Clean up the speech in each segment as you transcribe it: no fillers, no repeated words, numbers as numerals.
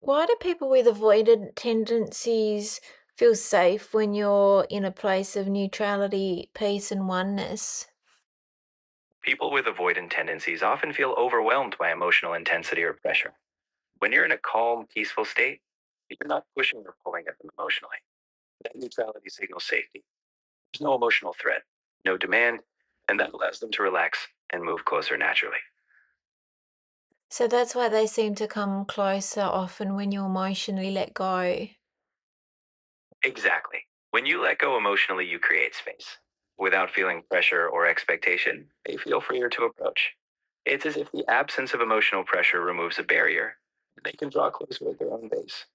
Why do people with avoidant tendencies feel safe when you're in a place of neutrality, peace, and oneness? People with avoidant tendencies often feel overwhelmed by emotional intensity or pressure. When you're in a calm, peaceful state, you're not pushing or pulling at them emotionally. That neutrality signals safety. There's no emotional threat, no demand, and that allows them to relax and move closer naturally. So that's why they seem to come closer often when you emotionally let go. Exactly. When you let go emotionally, you create space. Without feeling pressure or expectation, they feel freer to approach. It's as if the absence of emotional pressure removes a barrier. They can draw closer at their own pace.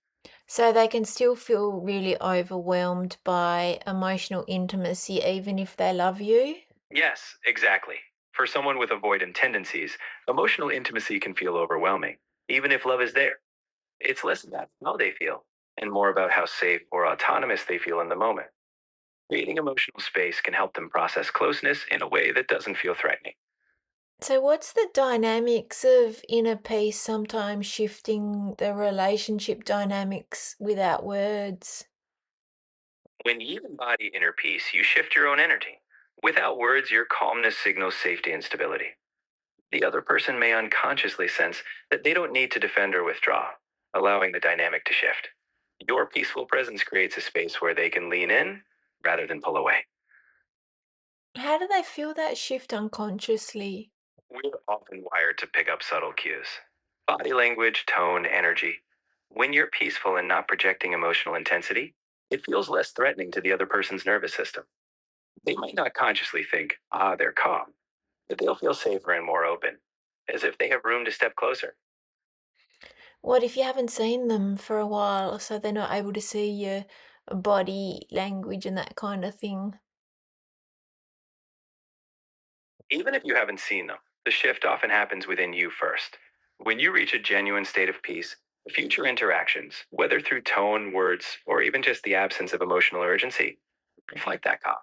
So they can still feel really overwhelmed by emotional intimacy even if they love you. Yes, exactly. For someone with avoidant tendencies, emotional intimacy can feel overwhelming, even if love is there. It's less about how they feel and more about how safe or autonomous they feel in the moment. Creating emotional space can help them process closeness in a way that doesn't feel threatening. So what's the dynamics of inner peace sometimes shifting the relationship dynamics without words? When you embody inner peace, you shift your own energy. Without words, your calmness signals safety and stability. The other person may unconsciously sense that they don't need to defend or withdraw, allowing the dynamic to shift. Your peaceful presence creates a space where they can lean in rather than pull away. How do they feel that shift unconsciously? We're often wired to pick up subtle cues: body language, tone, energy. When you're peaceful and not projecting emotional intensity, it feels less threatening to the other person's nervous system. They might not consciously think, they're calm, but they'll feel safer and more open, as if they have room to step closer. What if you haven't seen them for a while, so they're not able to see your body language and that kind of thing? Even if you haven't seen them, the shift often happens within you first. When you reach a genuine state of peace, future interactions, whether through tone, words, or even just the absence of emotional urgency, reflect that calm.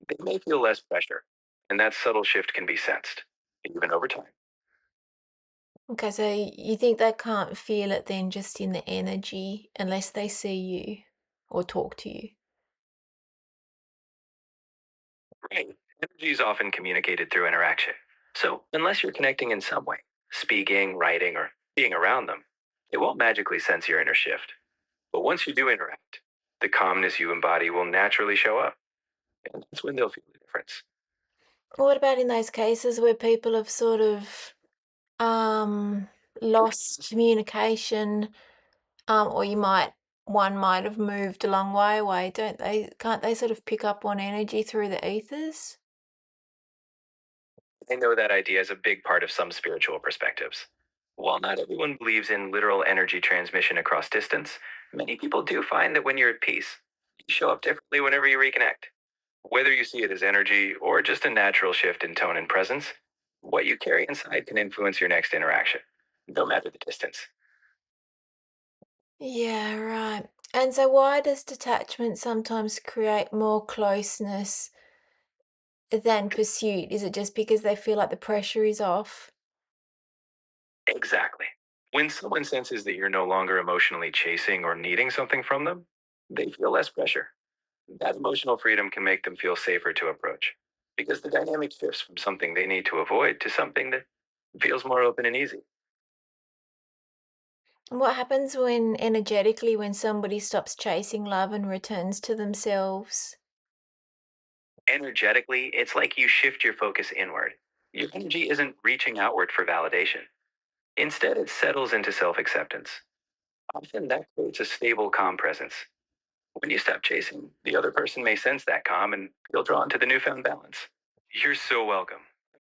They may feel less pressure, and that subtle shift can be sensed, even over time. Okay, so you think they can't feel it then just in the energy unless they see you or talk to you? Right. Energy is often communicated through interaction. So, unless you're connecting in some way, speaking, writing, or being around them, it won't magically sense your inner shift. But once you do interact, the calmness you embody will naturally show up, and that's when they'll feel the difference. What about in those cases where people have sort of um, lost communication, or one might have moved a long way away, don't they? Can't they sort of pick up on energy through the ethers? I know that idea is a big part of some spiritual perspectives. While not everyone believes in literal energy transmission across distance, many people do find that when you're at peace, you show up differently whenever you reconnect. Whether you see it as energy or just a natural shift in tone and presence, what you carry inside can influence your next interaction, no matter the distance. Yeah, right. And so why does detachment sometimes create more closeness than pursuit? Is it just because they feel like the pressure is off? Exactly. When someone senses that you're no longer emotionally chasing or needing something from them, they feel less pressure. That emotional freedom can make them feel safer to approach because the dynamic shifts from something they need to avoid to something that feels more open and easy. And what happens when energetically when somebody stops chasing love and returns to themselves? Energetically, it's like you shift your focus inward. Your energy isn't reaching outward for validation. Instead, it settles into self acceptance. Often that creates a stable, calm presence. When you stop chasing, the other person may sense that calm and feel drawn to the newfound balance. You're so welcome.